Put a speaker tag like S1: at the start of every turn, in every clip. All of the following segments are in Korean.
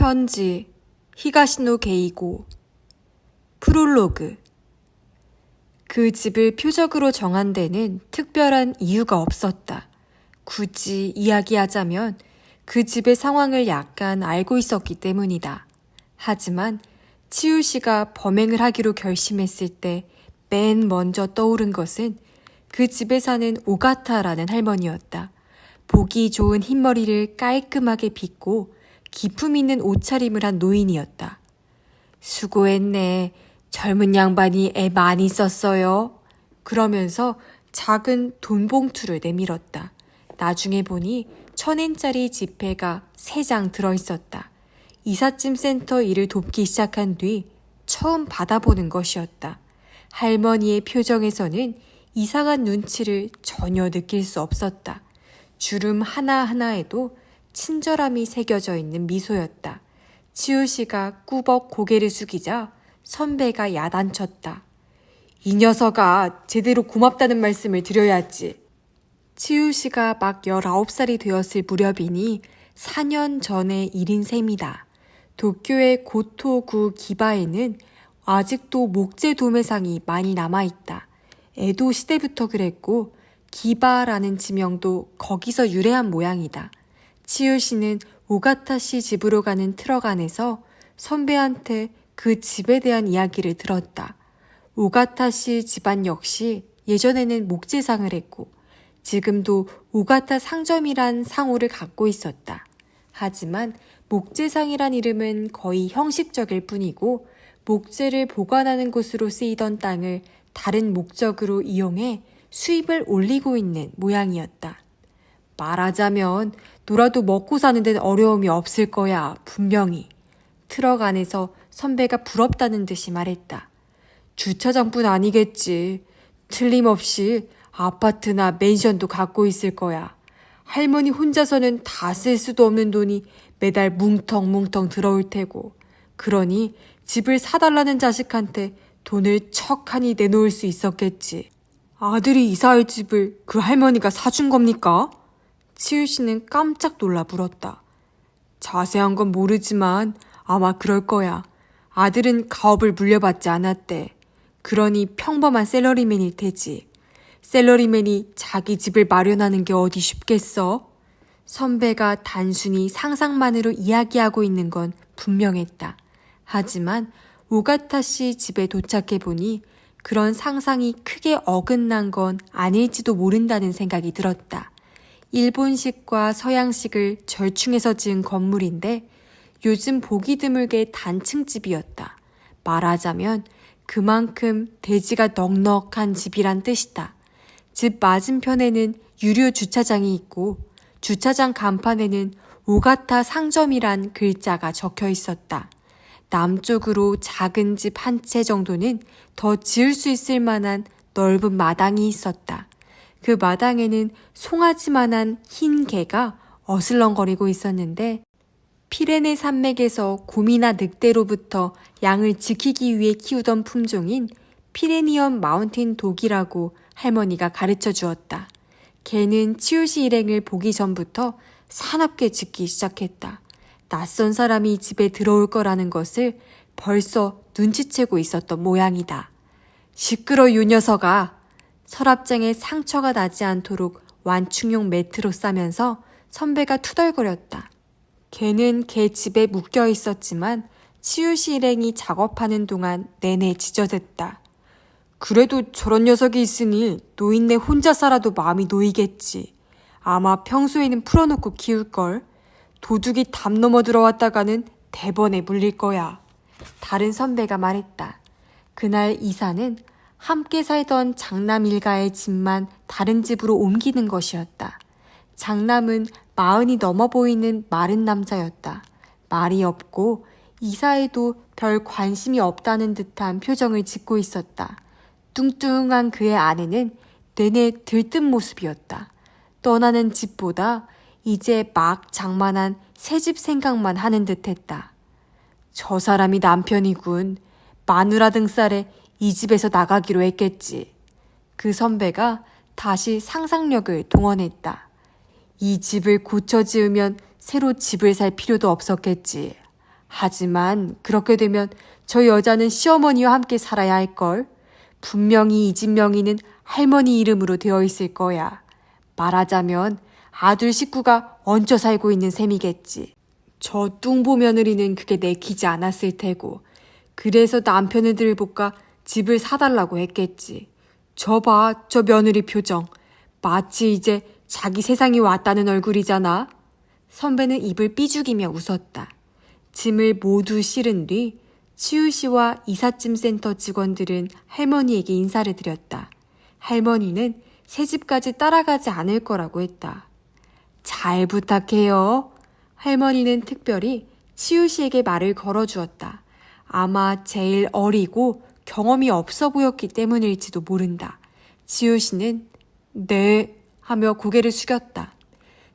S1: 편지, 히가시노 게이고. 프롤로그. 그 집을 표적으로 정한 데는 특별한 이유가 없었다. 굳이 이야기하자면 그 집의 상황을 약간 알고 있었기 때문이다. 하지만 치우씨가 범행을 하기로 결심했을 때 맨 먼저 떠오른 것은 그 집에 사는 오가타라는 할머니였다. 보기 좋은 흰머리를 깔끔하게 빗고 기품 있는 옷차림을 한 노인이었다. 수고했네. 젊은 양반이 애 많이 썼어요. 그러면서 작은 돈 봉투를 내밀었다. 나중에 보니 1,000엔짜리 지폐가 3장 들어있었다. 이삿짐 센터 일을 돕기 시작한 뒤 처음 받아보는 것이었다. 할머니의 표정에서는 이상한 눈치를 전혀 느낄 수 없었다. 주름 하나하나에도 친절함이 새겨져 있는 미소였다. 치우씨가 꾸벅 고개를 숙이자 선배가 야단쳤다. 이 녀석아, 제대로 고맙다는 말씀을 드려야지. 치우씨가 막 19살이 되었을 무렵이니 4년 전의 일인 셈이다. 도쿄의 고토구 기바에는 아직도 목재 도매상이 많이 남아있다. 에도 시대부터 그랬고 기바라는 지명도 거기서 유래한 모양이다. 치유씨는 오가타씨 집으로 가는 트럭 안에서 선배한테 그 집에 대한 이야기를 들었다. 오가타씨 집안 역시 예전에는 목재상을 했고 지금도 오가타 상점이란 상호를 갖고 있었다. 하지만 목재상이란 이름은 거의 형식적일 뿐이고 목재를 보관하는 곳으로 쓰이던 땅을 다른 목적으로 이용해 수입을 올리고 있는 모양이었다. 말하자면 너라도 먹고 사는 데는 어려움이 없을 거야, 분명히. 트럭 안에서 선배가 부럽다는 듯이 말했다. 주차장뿐 아니겠지. 틀림없이 아파트나 맨션도 갖고 있을 거야. 할머니 혼자서는 다 쓸 수도 없는 돈이 매달 뭉텅뭉텅 들어올 테고. 그러니 집을 사달라는 자식한테 돈을 척하니 내놓을 수 있었겠지. 아들이 이사할 집을 그 할머니가 사준 겁니까? 치유씨는 깜짝 놀라 물었다. 자세한 건 모르지만 아마 그럴 거야. 아들은 가업을 물려받지 않았대. 그러니 평범한 셀러리맨일 테지. 셀러리맨이 자기 집을 마련하는 게 어디 쉽겠어? 선배가 단순히 상상만으로 이야기하고 있는 건 분명했다. 하지만 오가타씨 집에 도착해보니 그런 상상이 크게 어긋난 건 아닐지도 모른다는 생각이 들었다. 일본식과 서양식을 절충해서 지은 건물인데 요즘 보기 드물게 단층집이었다. 말하자면 그만큼 대지가 넉넉한 집이란 뜻이다. 집 맞은편에는 유료 주차장이 있고 주차장 간판에는 오가타 상점이란 글자가 적혀 있었다. 남쪽으로 작은 집 한 채 정도는 더 지을 수 있을 만한 넓은 마당이 있었다. 그 마당에는 송아지만한 흰 개가 어슬렁거리고 있었는데 피레네 산맥에서 곰이나 늑대로부터 양을 지키기 위해 키우던 품종인 피레니엄 마운틴 독이라고 할머니가 가르쳐 주었다. 개는 치우시 일행을 보기 전부터 사납게 짖기 시작했다. 낯선 사람이 집에 들어올 거라는 것을 벌써 눈치채고 있었던 모양이다. 시끄러 요 녀석아. 서랍장에 상처가 나지 않도록 완충용 매트로 싸면서 선배가 투덜거렸다. 개는 개 집에 묶여 있었지만 치유시 일행이 작업하는 동안 내내 짖어댔다. 그래도 저런 녀석이 있으니 노인네 혼자 살아도 마음이 놓이겠지. 아마 평소에는 풀어놓고 키울걸. 도둑이 담 넘어 들어왔다가는 대번에 물릴 거야. 다른 선배가 말했다. 그날 이사는 함께 살던 장남 일가의 집만 다른 집으로 옮기는 것이었다. 장남은 40이 넘어 보이는 마른 남자였다. 말이 없고 이사에도 별 관심이 없다는 듯한 표정을 짓고 있었다. 뚱뚱한 그의 아내는 내내 들뜬 모습이었다. 떠나는 집보다 이제 막 장만한 새 집 생각만 하는 듯했다. 저 사람이 남편이군. 마누라 등살에 이 집에서 나가기로 했겠지. 그 선배가 다시 상상력을 동원했다. 이 집을 고쳐 지으면 새로 집을 살 필요도 없었겠지. 하지만 그렇게 되면 저 여자는 시어머니와 함께 살아야 할걸. 분명히 이 집 명의는 할머니 이름으로 되어 있을 거야. 말하자면 아들 식구가 얹혀 살고 있는 셈이겠지. 저 뚱보 며느리는 그게 내키지 않았을 테고 그래서 남편을 들볼까 집을 사달라고 했겠지. 저 봐, 저 며느리 표정. 마치 이제 자기 세상이 왔다는 얼굴이잖아. 선배는 입을 삐죽이며 웃었다. 짐을 모두 실은 뒤 치우 씨와 이삿짐 센터 직원들은 할머니에게 인사를 드렸다. 할머니는 새 집까지 따라가지 않을 거라고 했다. 잘 부탁해요. 할머니는 특별히 치우 씨에게 말을 걸어주었다. 아마 제일 어리고 경험이 없어 보였기 때문일지도 모른다. 치우 씨는 네 하며 고개를 숙였다.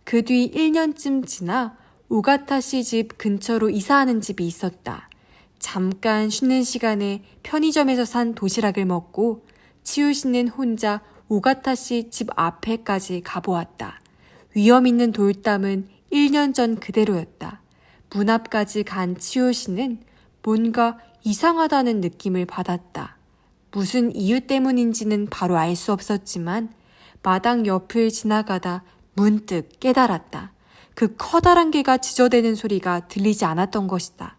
S1: 그 뒤 1년쯤 지나 오가타 씨 집 근처로 이사하는 집이 있었다. 잠깐 쉬는 시간에 편의점에서 산 도시락을 먹고 치우 씨는 혼자 오가타 씨 집 앞에까지 가보았다. 위험 있는 돌담은 1년 전 그대로였다. 문 앞까지 간 치우 씨는 뭔가 이상하다는 느낌을 받았다. 무슨 이유 때문인지는 바로 알 수 없었지만 마당 옆을 지나가다 문득 깨달았다. 그 커다란 개가 지저대는 소리가 들리지 않았던 것이다.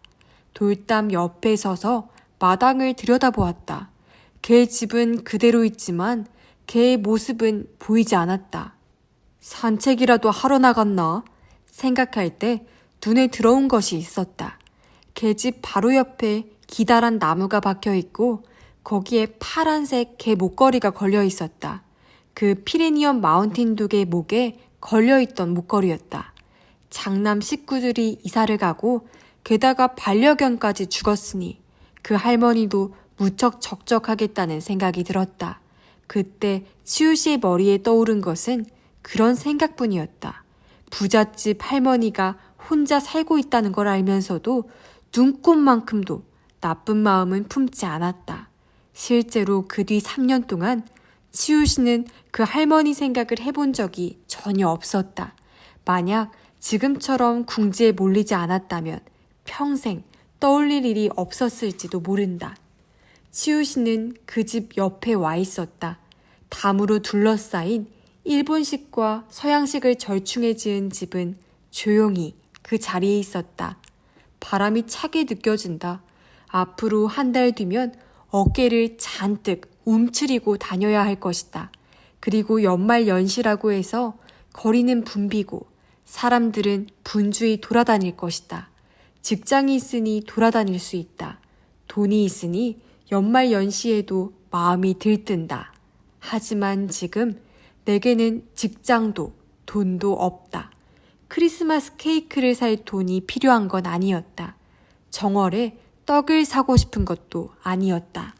S1: 돌담 옆에 서서 마당을 들여다보았다. 개 집은 그대로 있지만 개의 모습은 보이지 않았다. 산책이라도 하러 나갔나? 생각할 때 눈에 들어온 것이 있었다. 개집 바로 옆에 기다란 나무가 박혀 있고 거기에 파란색 개 목걸이가 걸려 있었다. 그 피레니엄 마운틴 독의 목에 걸려있던 목걸이였다. 장남 식구들이 이사를 가고 게다가 반려견까지 죽었으니 그 할머니도 무척 적적하겠다는 생각이 들었다. 그때 치우 씨의 머리에 떠오른 것은 그런 생각뿐이었다. 부잣집 할머니가 혼자 살고 있다는 걸 알면서도 눈꼽만큼도 나쁜 마음은 품지 않았다. 실제로 그 뒤 3년 동안 치우 씨는 그 할머니 생각을 해본 적이 전혀 없었다. 만약 지금처럼 궁지에 몰리지 않았다면 평생 떠올릴 일이 없었을지도 모른다. 치우 씨는 그 집 옆에 와 있었다. 담으로 둘러싸인 일본식과 서양식을 절충해 지은 집은 조용히 그 자리에 있었다. 바람이 차게 느껴진다. 앞으로 한 달 뒤면 어깨를 잔뜩 움츠리고 다녀야 할 것이다. 그리고 연말 연시라고 해서 거리는 붐비고 사람들은 분주히 돌아다닐 것이다. 직장이 있으니 돌아다닐 수 있다. 돈이 있으니 연말 연시에도 마음이 들뜬다. 하지만 지금 내게는 직장도 돈도 없다. 크리스마스 케이크를 살 돈이 필요한 건 아니었다. 정월에 떡을 사고 싶은 것도 아니었다.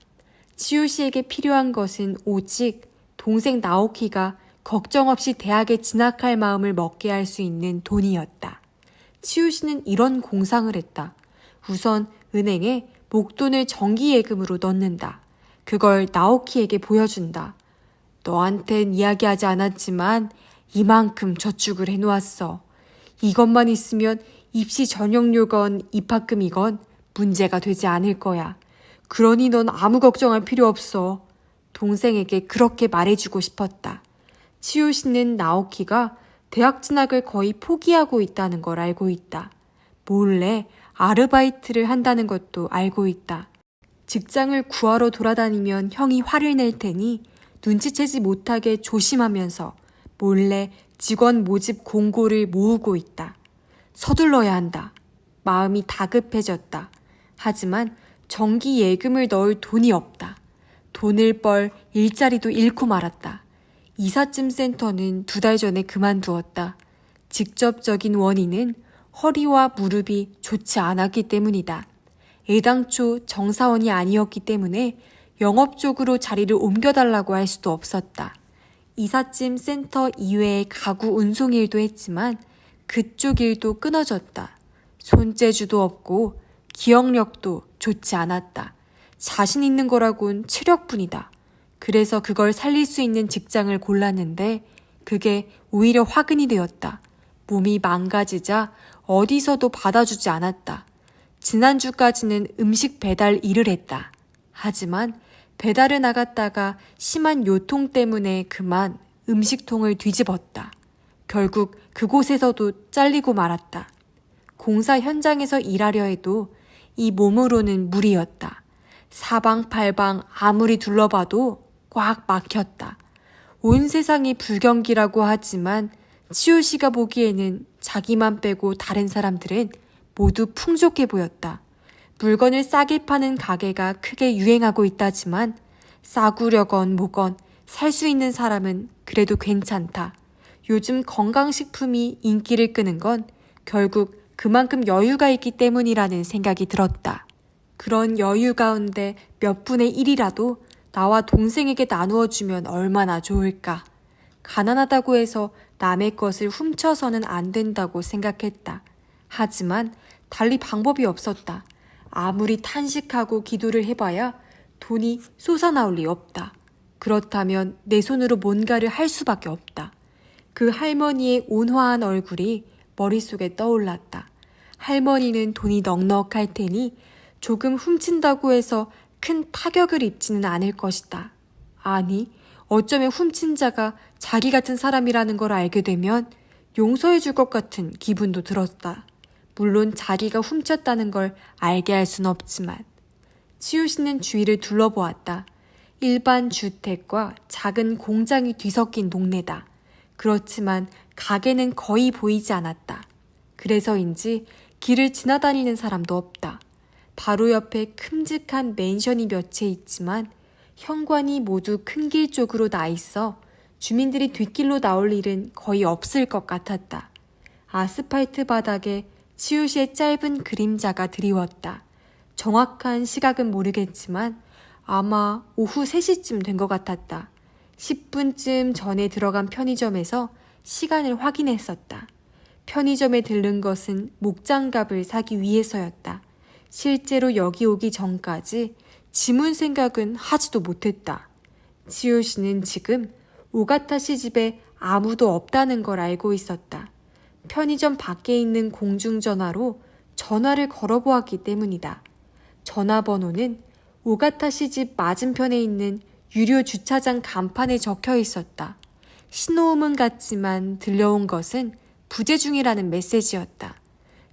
S1: 치우 씨에게 필요한 것은 오직 동생 나오키가 걱정 없이 대학에 진학할 마음을 먹게 할 수 있는 돈이었다. 치우 씨는 이런 공상을 했다. 우선 은행에 목돈을 정기예금으로 넣는다. 그걸 나오키에게 보여준다. 너한텐 이야기하지 않았지만 이만큼 저축을 해놓았어. 이것만 있으면 입시 전형료건 입학금이건 문제가 되지 않을 거야. 그러니 넌 아무 걱정할 필요 없어. 동생에게 그렇게 말해주고 싶었다. 치우 씨는 나오키가 대학 진학을 거의 포기하고 있다는 걸 알고 있다. 몰래 아르바이트를 한다는 것도 알고 있다. 직장을 구하러 돌아다니면 형이 화를 낼 테니 눈치채지 못하게 조심하면서 몰래 직원 모집 공고를 모으고 있다. 서둘러야 한다. 마음이 다급해졌다. 하지만 정기 예금을 넣을 돈이 없다. 돈을 벌 일자리도 잃고 말았다. 이삿짐 센터는 2달 전에 그만두었다. 직접적인 원인은 허리와 무릎이 좋지 않았기 때문이다. 애당초 정사원이 아니었기 때문에 영업적으로 자리를 옮겨달라고 할 수도 없었다. 이삿짐 센터 이외의 가구 운송 일도 했지만 그쪽 일도 끊어졌다. 손재주도 없고 기억력도 좋지 않았다. 자신 있는 거라곤 체력뿐이다. 그래서 그걸 살릴 수 있는 직장을 골랐는데 그게 오히려 화근이 되었다. 몸이 망가지자 어디서도 받아주지 않았다. 지난주까지는 음식 배달 일을 했다. 하지만 배달을 나갔다가 심한 요통 때문에 그만 음식통을 뒤집었다. 결국 그곳에서도 잘리고 말았다. 공사 현장에서 일하려 해도 이 몸으로는 무리였다. 사방팔방 아무리 둘러봐도 꽉 막혔다. 온 세상이 불경기라고 하지만 치우 씨가 보기에는 자기만 빼고 다른 사람들은 모두 풍족해 보였다. 물건을 싸게 파는 가게가 크게 유행하고 있다지만 싸구려건 뭐건 살 수 있는 사람은 그래도 괜찮다. 요즘 건강식품이 인기를 끄는 건 결국 그만큼 여유가 있기 때문이라는 생각이 들었다. 그런 여유 가운데 몇 분의 1이라도 나와 동생에게 나누어 주면 얼마나 좋을까. 가난하다고 해서 남의 것을 훔쳐서는 안 된다고 생각했다. 하지만 달리 방법이 없었다. 아무리 탄식하고 기도를 해봐야 돈이 솟아나올 리 없다. 그렇다면 내 손으로 뭔가를 할 수밖에 없다. 그 할머니의 온화한 얼굴이 머릿속에 떠올랐다. 할머니는 돈이 넉넉할 테니 조금 훔친다고 해서 큰 타격을 입지는 않을 것이다. 아니, 어쩌면 훔친 자가 자기 같은 사람이라는 걸 알게 되면 용서해 줄 것 같은 기분도 들었다. 물론 자기가 훔쳤다는 걸 알게 할 순 없지만. 치우 씨는 주위를 둘러보았다. 일반 주택과 작은 공장이 뒤섞인 동네다. 그렇지만 가게는 거의 보이지 않았다. 그래서인지 길을 지나다니는 사람도 없다. 바로 옆에 큼직한 맨션이 몇 채 있지만 현관이 모두 큰 길 쪽으로 나 있어 주민들이 뒷길로 나올 일은 거의 없을 것 같았다. 아스팔트 바닥에 치우 씨의 짧은 그림자가 드리웠다. 정확한 시각은 모르겠지만 아마 오후 3시쯤 된 것 같았다. 10분쯤 전에 들어간 편의점에서 시간을 확인했었다. 편의점에 들른 것은 목장갑을 사기 위해서였다. 실제로 여기 오기 전까지 지문 생각은 하지도 못했다. 치우 씨는 지금 오가타 씨 집에 아무도 없다는 걸 알고 있었다. 편의점 밖에 있는 공중전화로 전화를 걸어보았기 때문이다. 전화번호는 오가타 씨 집 맞은편에 있는 유료 주차장 간판에 적혀 있었다. 신호음은 같지만 들려온 것은 부재 중이라는 메시지였다.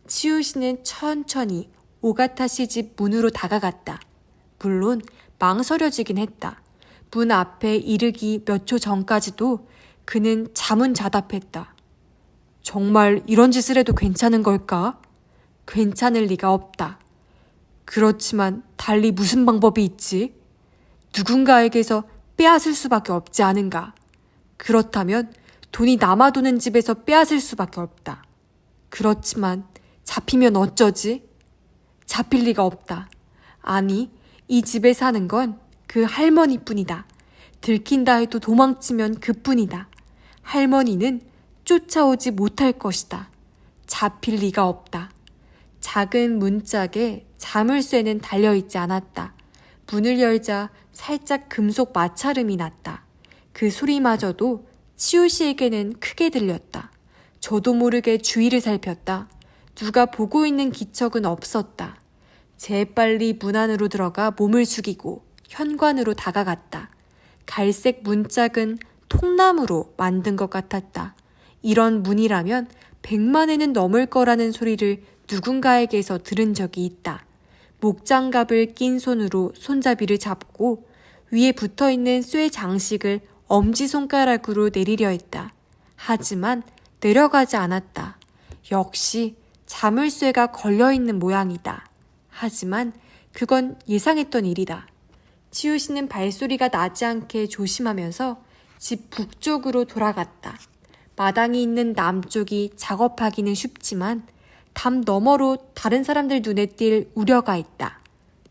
S1: 치우 씨는 천천히 오가타 씨 집 문으로 다가갔다. 물론 망설여지긴 했다. 문 앞에 이르기 몇 초 전까지도 그는 자문자답했다. 정말 이런 짓을 해도 괜찮은 걸까? 괜찮을 리가 없다. 그렇지만 달리 무슨 방법이 있지? 누군가에게서 빼앗을 수밖에 없지 않은가? 그렇다면 돈이 남아도는 집에서 빼앗을 수밖에 없다. 그렇지만 잡히면 어쩌지? 잡힐 리가 없다. 아니, 이 집에 사는 건 그 할머니뿐이다. 들킨다 해도 도망치면 그뿐이다. 할머니는 쫓아오지 못할 것이다. 잡힐 리가 없다. 작은 문짝에 자물쇠는 달려있지 않았다. 문을 열자 살짝 금속 마찰음이 났다. 그 소리마저도 치우 씨에게는 크게 들렸다. 저도 모르게 주위를 살폈다. 누가 보고 있는 기척은 없었다. 재빨리 문 안으로 들어가 몸을 숙이고 현관으로 다가갔다. 갈색 문짝은 통나무로 만든 것 같았다. 이런 문이라면 100만에는 넘을 거라는 소리를 누군가에게서 들은 적이 있다. 목장갑을 낀 손으로 손잡이를 잡고 위에 붙어있는 쇠 장식을 엄지손가락으로 내리려 했다. 하지만 내려가지 않았다. 역시 자물쇠가 걸려있는 모양이다. 하지만 그건 예상했던 일이다. 치우 씨는 발소리가 나지 않게 조심하면서 집 북쪽으로 돌아갔다. 마당이 있는 남쪽이 작업하기는 쉽지만 담 너머로 다른 사람들 눈에 띌 우려가 있다.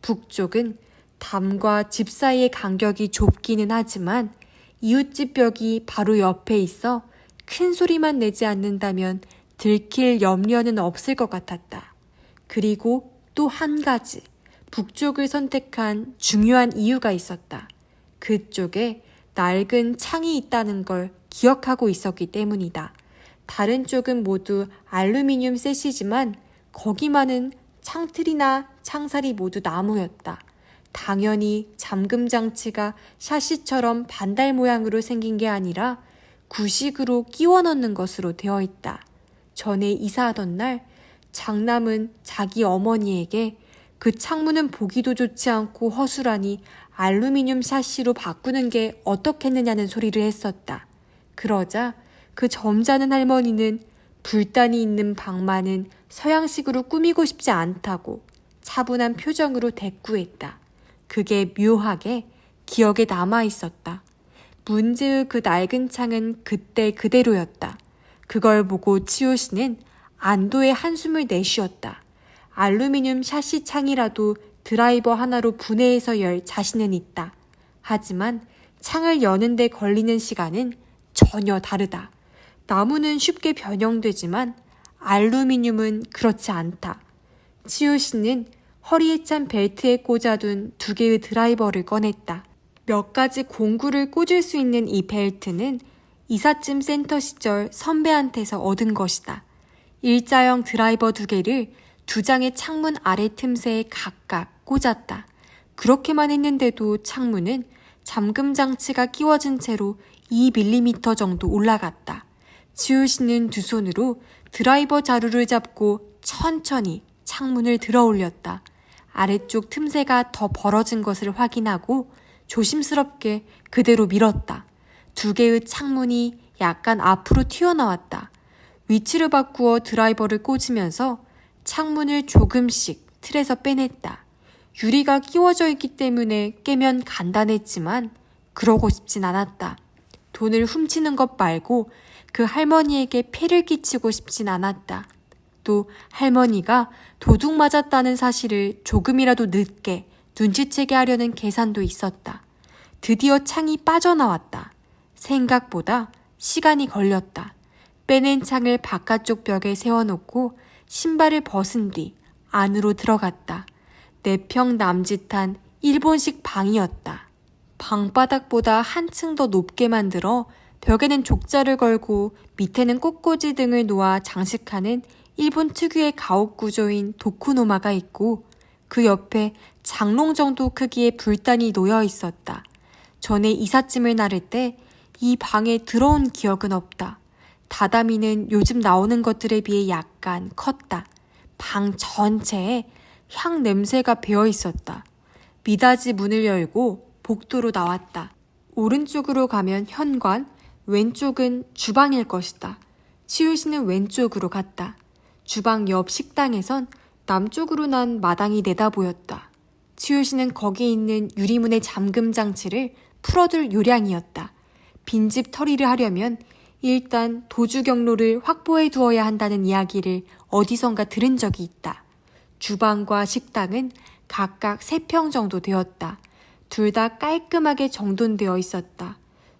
S1: 북쪽은 담과 집 사이의 간격이 좁기는 하지만 이웃집 벽이 바로 옆에 있어 큰 소리만 내지 않는다면 들킬 염려는 없을 것 같았다. 그리고 또 한 가지, 북쪽을 선택한 중요한 이유가 있었다. 그쪽에 낡은 창이 있다는 걸 기억하고 있었기 때문이다. 다른 쪽은 모두 알루미늄 셋이지만 거기만은 창틀이나 창살이 모두 나무였다. 당연히 잠금 장치가 샤시처럼 반달 모양으로 생긴 게 아니라 구식으로 끼워 넣는 것으로 되어 있다. 전에 이사하던 날 장남은 자기 어머니에게 그 창문은 보기도 좋지 않고 허술하니 알루미늄 샤시로 바꾸는 게 어떻겠느냐는 소리를 했었다. 그러자 그 점잖은 할머니는 불단이 있는 방만은 서양식으로 꾸미고 싶지 않다고 차분한 표정으로 대꾸했다. 그게 묘하게 기억에 남아 있었다. 문제의 그 낡은 창은 그때 그대로였다. 그걸 보고 치오 씨는 안도의 한숨을 내쉬었다. 알루미늄 샤시 창이라도 드라이버 하나로 분해해서 열 자신은 있다. 하지만 창을 여는데 걸리는 시간은 전혀 다르다. 나무는 쉽게 변형되지만 알루미늄은 그렇지 않다. 치오 씨는 허리에 찬 벨트에 꽂아둔 2개의 드라이버를 꺼냈다. 몇 가지 공구를 꽂을 수 있는 이 벨트는 이삿짐 센터 시절 선배한테서 얻은 것이다. 일자형 드라이버 2개를 2장의 창문 아래 틈새에 각각 꽂았다. 그렇게만 했는데도 창문은 잠금 장치가 끼워진 채로 2mm 정도 올라갔다. 치오 씨는 2 손으로 드라이버 자루를 잡고 천천히 창문을 들어 올렸다. 아래쪽 틈새가 더 벌어진 것을 확인하고 조심스럽게 그대로 밀었다. 2개의 창문이 약간 앞으로 튀어나왔다. 위치를 바꾸어 드라이버를 꽂으면서 창문을 조금씩 틀에서 빼냈다. 유리가 끼워져 있기 때문에 깨면 간단했지만 그러고 싶진 않았다. 돈을 훔치는 것 말고 그 할머니에게 폐를 끼치고 싶진 않았다. 또 할머니가 도둑 맞았다는 사실을 조금이라도 늦게 눈치채게 하려는 계산도 있었다. 드디어 창이 빠져나왔다. 생각보다 시간이 걸렸다. 빼낸 창을 바깥쪽 벽에 세워놓고 신발을 벗은 뒤 안으로 들어갔다. 4평 남짓한 일본식 방이었다. 방바닥보다 한층 더 높게 만들어 벽에는 족자를 걸고 밑에는 꽃꽂이 등을 놓아 장식하는 일본 특유의 가옥 구조인 도쿠노마가 있고 그 옆에 장롱 정도 크기의 불단이 놓여 있었다. 전에 이삿짐을 나를 때 이 방에 들어온 기억은 없다. 다다미는 요즘 나오는 것들에 비해 약간 컸다. 방 전체에 향 냄새가 배어 있었다. 미닫이 문을 열고 복도로 나왔다. 오른쪽으로 가면 현관, 왼쪽은 주방일 것이다. 치유 씨는 왼쪽으로 갔다. 주방 옆 식당에선 남쪽으로 난 마당이 내다보였다. 치유 씨는 거기 있는 유리문의 잠금 장치를 풀어둘 요량이었다. 빈집 털이를 하려면 일단 도주 경로를 확보해 두어야 한다는 이야기를 어디선가 들은 적이 있다. 주방과 식당은 각각 3평 정도 되었다. 둘 다 깔끔하게 정돈되어 있었다.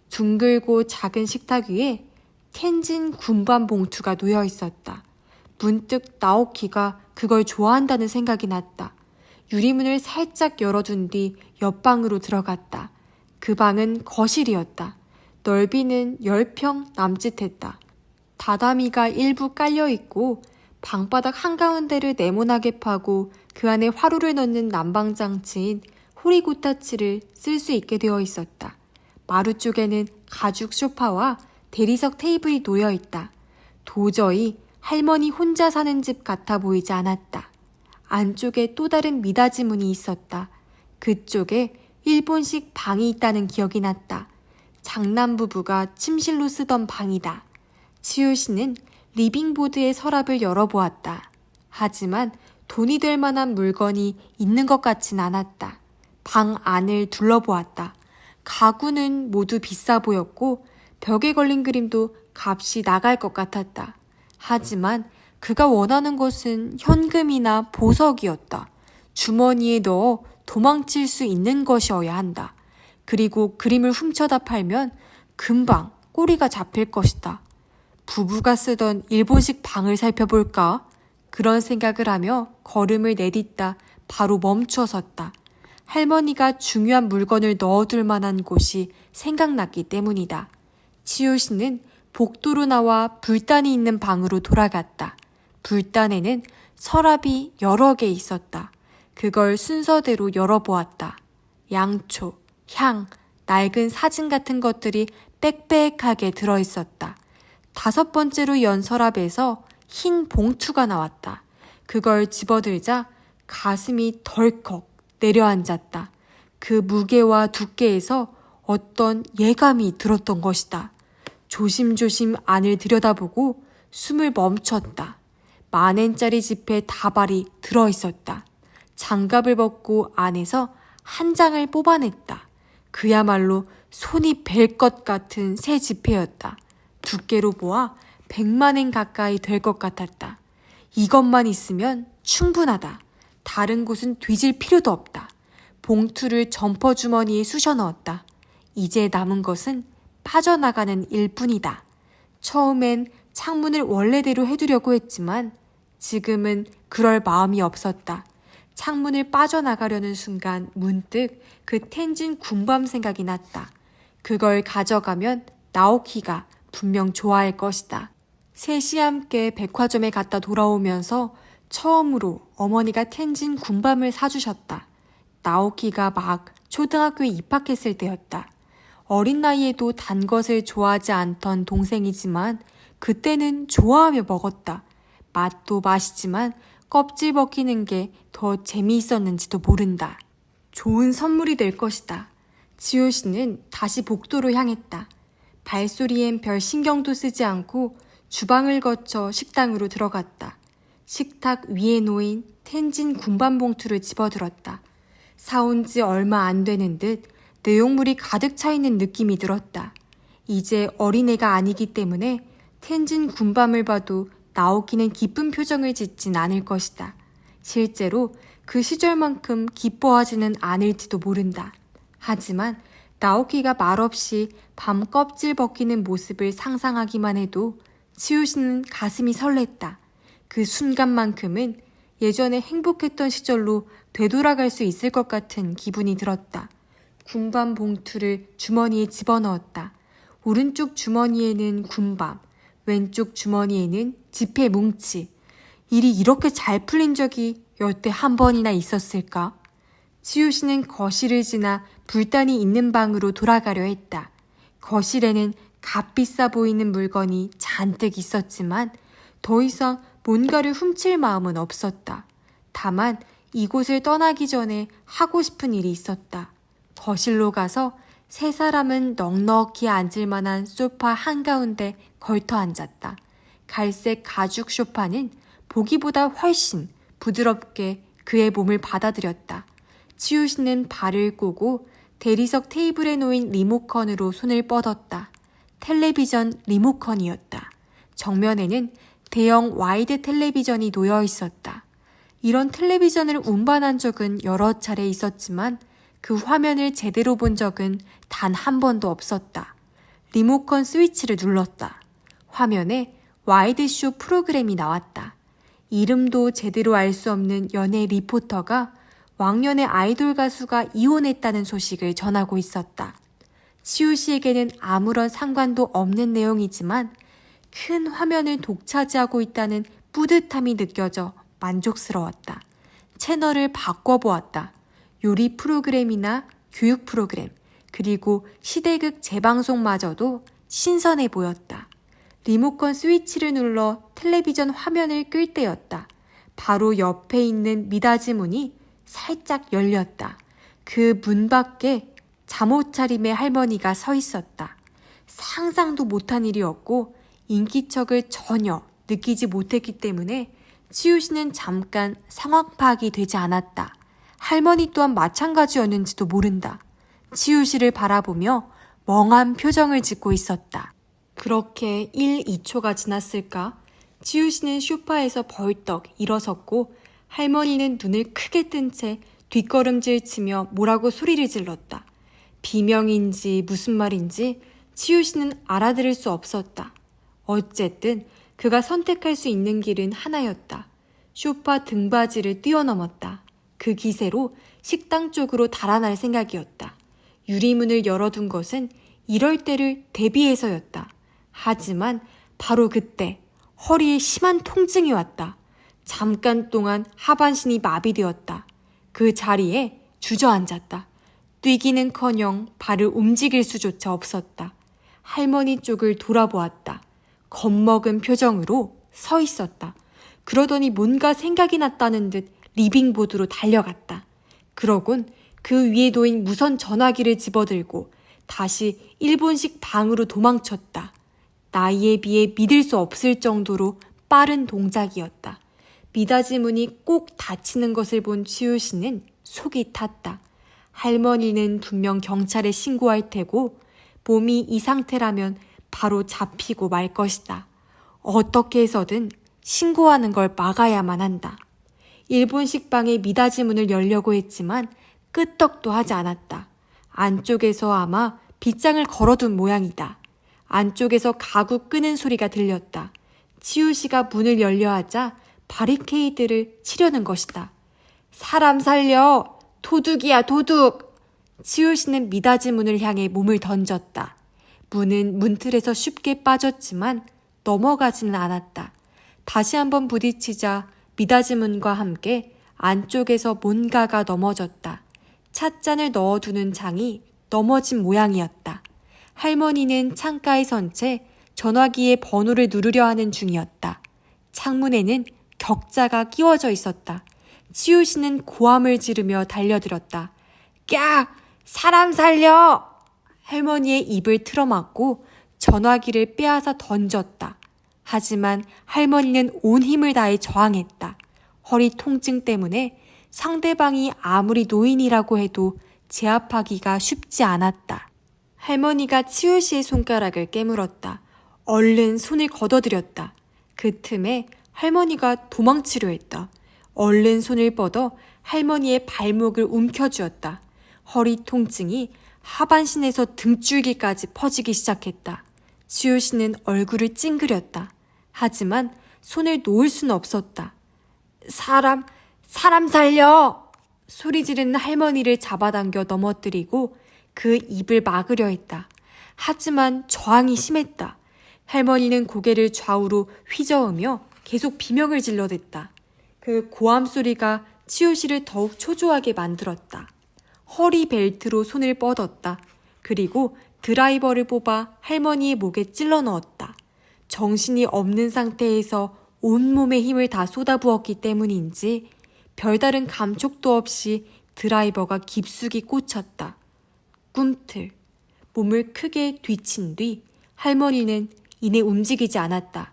S1: 둥글고 작은 식탁 위에 텐진 군밤 봉투가 놓여 있었다. 문득 나오키가 그걸 좋아한다는 생각이 났다. 유리문을 살짝 열어둔 뒤 옆방으로 들어갔다. 그 방은 거실이었다. 넓이는 10평 남짓했다. 다다미가 일부 깔려있고 방바닥 한가운데를 네모나게 파고 그 안에 화로를 넣는 난방장치인 호리고타치를 쓸 수 있게 되어 있었다. 마루 쪽에는 가죽 소파와 대리석 테이블이 놓여 있다. 도저히 할머니 혼자 사는 집 같아 보이지 않았다. 안쪽에 또 다른 미닫이 문이 있었다. 그쪽에 일본식 방이 있다는 기억이 났다. 장남 부부가 침실로 쓰던 방이다. 치유 씨는 리빙보드의 서랍을 열어보았다. 하지만 돈이 될 만한 물건이 있는 것 같진 않았다. 방 안을 둘러보았다. 가구는 모두 비싸 보였고 벽에 걸린 그림도 값이 나갈 것 같았다. 하지만 그가 원하는 것은 현금이나 보석이었다. 주머니에 넣어 도망칠 수 있는 것이어야 한다. 그리고 그림을 훔쳐다 팔면 금방 꼬리가 잡힐 것이다. 부부가 쓰던 일본식 방을 살펴볼까? 그런 생각을 하며 걸음을 내딛다 바로 멈춰 섰다. 할머니가 중요한 물건을 넣어둘 만한 곳이 생각났기 때문이다. 치유 씨는 복도로 나와 불단이 있는 방으로 돌아갔다. 불단에는 서랍이 여러 개 있었다. 그걸 순서대로 열어보았다. 양초, 향, 낡은 사진 같은 것들이 빽빽하게 들어있었다. 5번째로 연 서랍에서 흰 봉투가 나왔다. 그걸 집어들자 가슴이 덜컥 내려앉았다. 그 무게와 두께에서 어떤 예감이 들었던 것이다. 조심조심 안을 들여다보고 숨을 멈췄다. 10,000엔짜리 지폐 다발이 들어있었다. 장갑을 벗고 안에서 한 장을 뽑아냈다. 그야말로 손이 벨 것 같은 새 지폐였다. 두께로 보아 100만엔 가까이 될 것 같았다. 이것만 있으면 충분하다. 다른 곳은 뒤질 필요도 없다. 봉투를 점퍼 주머니에 쑤셔 넣었다. 이제 남은 것은 빠져나가는 일뿐이다. 처음엔 창문을 원래대로 해두려고 했지만 지금은 그럴 마음이 없었다. 창문을 빠져나가려는 순간 문득 그 텐진 군밤 생각이 났다. 그걸 가져가면 나오키가 분명 좋아할 것이다. 셋이 함께 백화점에 갔다 돌아오면서 처음으로 어머니가 텐진 군밤을 사주셨다. 나오키가 막 초등학교에 입학했을 때였다. 어린 나이에도 단 것을 좋아하지 않던 동생이지만 그때는 좋아하며 먹었다. 맛도 맛이지만 껍질 벗기는 게 더 재미있었는지도 모른다. 좋은 선물이 될 것이다. 지효씨는 다시 복도로 향했다. 발소리엔 별 신경도 쓰지 않고 주방을 거쳐 식당으로 들어갔다. 식탁 위에 놓인 텐진 군밤 봉투를 집어들었다. 사온 지 얼마 안 되는 듯 내용물이 가득 차 있는 느낌이 들었다. 이제 어린애가 아니기 때문에 텐진 군밤을 봐도 나오키는 기쁜 표정을 짓진 않을 것이다. 실제로 그 시절만큼 기뻐하지는 않을지도 모른다. 하지만 나오키가 말없이 밤 껍질 벗기는 모습을 상상하기만 해도 치우시는 가슴이 설렜다. 그 순간만큼은 예전에 행복했던 시절로 되돌아갈 수 있을 것 같은 기분이 들었다. 군밤 봉투를 주머니에 집어넣었다. 오른쪽 주머니에는 군밤, 왼쪽 주머니에는 지폐 뭉치. 일이 이렇게 잘 풀린 적이 여태 한 번이나 있었을까? 치우씨는 거실을 지나 불단이 있는 방으로 돌아가려 했다. 거실에는 값비싸 보이는 물건이 잔뜩 있었지만 더 이상 뭔가를 훔칠 마음은 없었다. 다만 이곳을 떠나기 전에 하고 싶은 일이 있었다. 거실로 가서 세 사람은 넉넉히 앉을 만한 소파 한가운데 걸터 앉았다. 갈색 가죽 소파는 보기보다 훨씬 부드럽게 그의 몸을 받아들였다. 치우시는 발을 꼬고 대리석 테이블에 놓인 리모컨으로 손을 뻗었다. 텔레비전 리모컨이었다. 정면에는 대형 와이드 텔레비전이 놓여 있었다. 이런 텔레비전을 운반한 적은 여러 차례 있었지만 그 화면을 제대로 본 적은 단 한 번도 없었다. 리모컨 스위치를 눌렀다. 화면에 와이드쇼 프로그램이 나왔다. 이름도 제대로 알 수 없는 연예 리포터가 왕년의 아이돌 가수가 이혼했다는 소식을 전하고 있었다. 치우씨에게는 아무런 상관도 없는 내용이지만 큰 화면을 독차지하고 있다는 뿌듯함이 느껴져 만족스러웠다. 채널을 바꿔보았다. 요리 프로그램이나 교육 프로그램, 그리고 시대극 재방송마저도 신선해 보였다. 리모컨 스위치를 눌러 텔레비전 화면을 끌 때였다. 바로 옆에 있는 미닫이 문이 살짝 열렸다. 그 문 밖에 잠옷차림의 할머니가 서 있었다. 상상도 못한 일이었고 인기척을 전혀 느끼지 못했기 때문에 치우씨는 잠깐 상황 파악이 되지 않았다. 할머니 또한 마찬가지였는지도 모른다. 치우씨를 바라보며 멍한 표정을 짓고 있었다. 그렇게 1, 2초가 지났을까? 치우씨는 소파에서 벌떡 일어섰고 할머니는 눈을 크게 뜬 채 뒷걸음질 치며 뭐라고 소리를 질렀다. 비명인지 무슨 말인지 치우씨는 알아들을 수 없었다. 어쨌든 그가 선택할 수 있는 길은 하나였다. 소파 등받이를 뛰어넘었다. 그 기세로 식당 쪽으로 달아날 생각이었다. 유리문을 열어둔 것은 이럴 때를 대비해서였다. 하지만 바로 그때 허리에 심한 통증이 왔다. 잠깐 동안 하반신이 마비되었다. 그 자리에 주저앉았다. 뛰기는커녕 발을 움직일 수조차 없었다. 할머니 쪽을 돌아보았다. 겁먹은 표정으로 서 있었다. 그러더니 뭔가 생각이 났다는 듯 리빙보드로 달려갔다. 그러곤 그 위에 놓인 무선 전화기를 집어들고 다시 일본식 방으로 도망쳤다. 나이에 비해 믿을 수 없을 정도로 빠른 동작이었다. 미닫이 문이 꼭 닫히는 것을 본 치요시는 속이 탔다. 할머니는 분명 경찰에 신고할 테고 몸이 이 상태라면 바로 잡히고 말 것이다. 어떻게 해서든 신고하는 걸 막아야만 한다. 일본식 방의 미닫이 문을 열려고 했지만 끄떡도 하지 않았다. 안쪽에서 아마 빗장을 걸어둔 모양이다. 안쪽에서 가구 끄는 소리가 들렸다. 치요시가 문을 열려 하자 바리케이드를 치려는 것이다. 사람 살려! 도둑이야, 도둑! 치요시는 미닫이 문을 향해 몸을 던졌다. 문은 문틀에서 쉽게 빠졌지만 넘어가지는 않았다. 다시 한번 부딪히자 미닫이 문과 함께 안쪽에서 뭔가가 넘어졌다. 찻잔을 넣어두는 장이 넘어진 모양이었다. 할머니는 창가에 선 채 전화기의 번호를 누르려 하는 중이었다. 창문에는 격자가 끼워져 있었다. 치요시는 고함을 지르며 달려들었다. 까! 사람 살려! 할머니의 입을 틀어막고 전화기를 빼앗아 던졌다. 하지만 할머니는 온 힘을 다해 저항했다. 허리 통증 때문에 상대방이 아무리 노인이라고 해도 제압하기가 쉽지 않았다. 할머니가 치요시의 손가락을 깨물었다. 얼른 손을 걷어들였다. 그 틈에 할머니가 도망치려 했다. 얼른 손을 뻗어 할머니의 발목을 움켜쥐었다. 허리 통증이 하반신에서 등줄기까지 퍼지기 시작했다. 치요시는 얼굴을 찡그렸다. 하지만 손을 놓을 수는 없었다. 사람 살려! 소리 지르는 할머니를 잡아당겨 넘어뜨리고 그 입을 막으려 했다. 하지만 저항이 심했다. 할머니는 고개를 좌우로 휘저으며 계속 비명을 질러댔다. 그 고함 소리가 치요시를 더욱 초조하게 만들었다. 허리 벨트로 손을 뻗었다. 그리고 드라이버를 뽑아 할머니의 목에 찔러 넣었다. 정신이 없는 상태에서 온몸의 힘을 다 쏟아부었기 때문인지 별다른 감촉도 없이 드라이버가 깊숙이 꽂혔다. 꿈틀. 몸을 크게 뒤친 뒤 할머니는 이내 움직이지 않았다.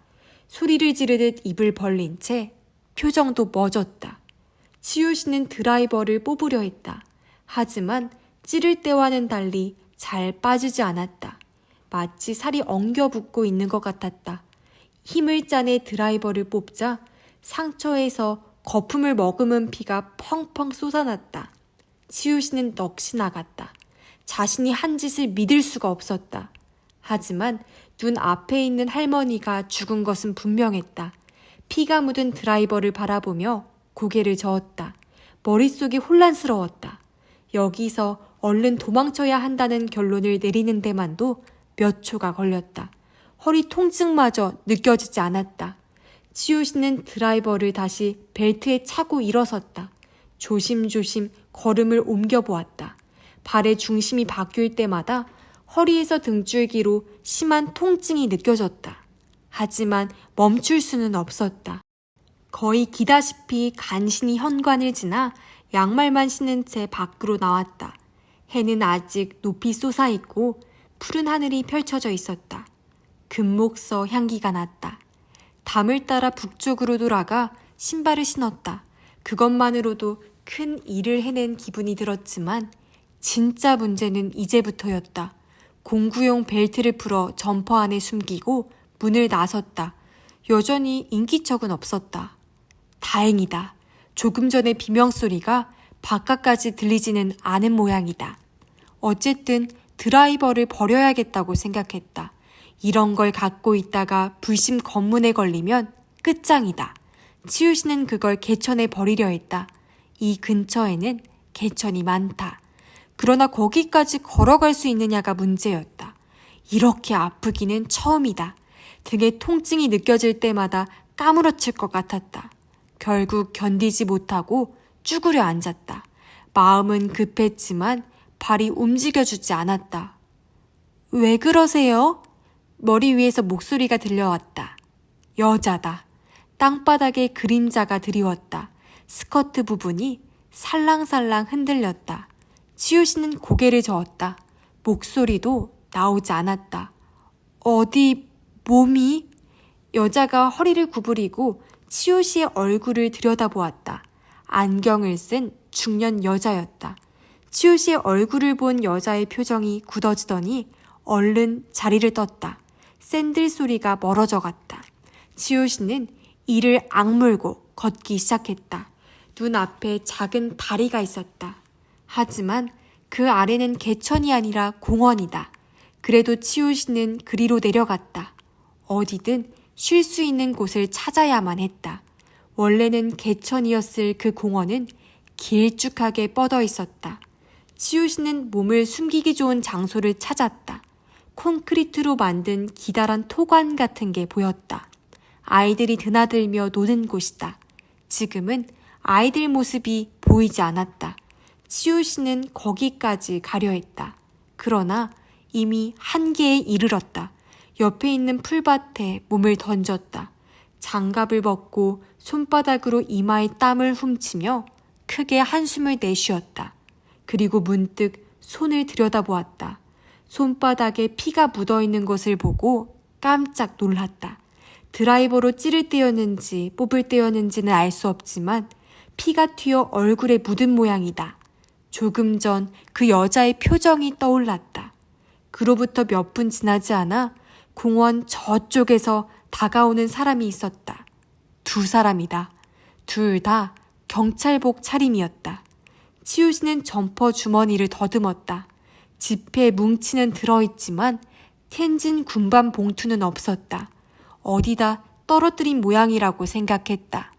S1: 소리를 지르듯 입을 벌린 채 표정도 멎었다. 치요시는 드라이버를 뽑으려 했다. 하지만 찌를 때와는 달리 잘 빠지지 않았다. 마치 살이 엉겨붙고 있는 것 같았다. 힘을 짜내 드라이버를 뽑자 상처에서 거품을 머금은 피가 펑펑 쏟아났다. 치요시는 넋이 나갔다. 자신이 한 짓을 믿을 수가 없었다. 하지만 눈 앞에 있는 할머니가 죽은 것은 분명했다. 피가 묻은 드라이버를 바라보며 고개를 저었다. 머릿속이 혼란스러웠다. 여기서 얼른 도망쳐야 한다는 결론을 내리는 데만도 몇 초가 걸렸다. 허리 통증마저 느껴지지 않았다. 치요시는 드라이버를 다시 벨트에 차고 일어섰다. 조심조심 걸음을 옮겨보았다. 발의 중심이 바뀔 때마다 허리에서 등줄기로 심한 통증이 느껴졌다. 하지만 멈출 수는 없었다. 거의 기다시피 간신히 현관을 지나 양말만 신은 채 밖으로 나왔다. 해는 아직 높이 솟아있고 푸른 하늘이 펼쳐져 있었다. 금목서 향기가 났다. 담을 따라 북쪽으로 돌아가 신발을 신었다. 그것만으로도 큰 일을 해낸 기분이 들었지만 진짜 문제는 이제부터였다. 공구용 벨트를 풀어 점퍼 안에 숨기고 문을 나섰다. 여전히 인기척은 없었다. 다행이다. 조금 전의 비명소리가 바깥까지 들리지는 않은 모양이다. 어쨌든 드라이버를 버려야겠다고 생각했다. 이런 걸 갖고 있다가 불심 검문에 걸리면 끝장이다. 치요시는 그걸 개천에 버리려 했다. 이 근처에는 개천이 많다. 그러나 거기까지 걸어갈 수 있느냐가 문제였다. 이렇게 아프기는 처음이다. 등에 통증이 느껴질 때마다 까무러칠 것 같았다. 결국 견디지 못하고 쭈그려 앉았다. 마음은 급했지만 발이 움직여주지 않았다. 왜 그러세요? 머리 위에서 목소리가 들려왔다. 여자다. 땅바닥에 그림자가 드리웠다. 스커트 부분이 살랑살랑 흔들렸다. 치요시는 고개를 저었다. 목소리도 나오지 않았다. 어디 몸이? 여자가 허리를 구부리고 치요시의 얼굴을 들여다보았다. 안경을 쓴 중년 여자였다. 치요시의 얼굴을 본 여자의 표정이 굳어지더니 얼른 자리를 떴다. 샌들 소리가 멀어져 갔다. 치요시는 이를 악물고 걷기 시작했다. 눈앞에 작은 다리가 있었다. 하지만 그 아래는 개천이 아니라 공원이다. 그래도 치요시는 그리로 내려갔다. 어디든 쉴 수 있는 곳을 찾아야만 했다. 원래는 개천이었을 그 공원은 길쭉하게 뻗어 있었다. 치요시는 몸을 숨기기 좋은 장소를 찾았다. 콘크리트로 만든 기다란 토관 같은 게 보였다. 아이들이 드나들며 노는 곳이다. 지금은 아이들 모습이 보이지 않았다. 치요시는 거기까지 가려 했다. 그러나 이미 한계에 이르렀다. 옆에 있는 풀밭에 몸을 던졌다. 장갑을 벗고 손바닥으로 이마에 땀을 훔치며 크게 한숨을 내쉬었다. 그리고 문득 손을 들여다보았다. 손바닥에 피가 묻어있는 것을 보고 깜짝 놀랐다. 드라이버로 찌를 때였는지 뽑을 때였는지는 알 수 없지만 피가 튀어 얼굴에 묻은 모양이다. 조금 전 그 여자의 표정이 떠올랐다. 그로부터 몇 분 지나지 않아 공원 저쪽에서 다가오는 사람이 있었다. 두 사람이다. 둘 다 경찰복 차림이었다. 치요시는 점퍼 주머니를 더듬었다. 지폐 뭉치는 들어있지만 텐진 군밤 봉투는 없었다. 어디다 떨어뜨린 모양이라고 생각했다.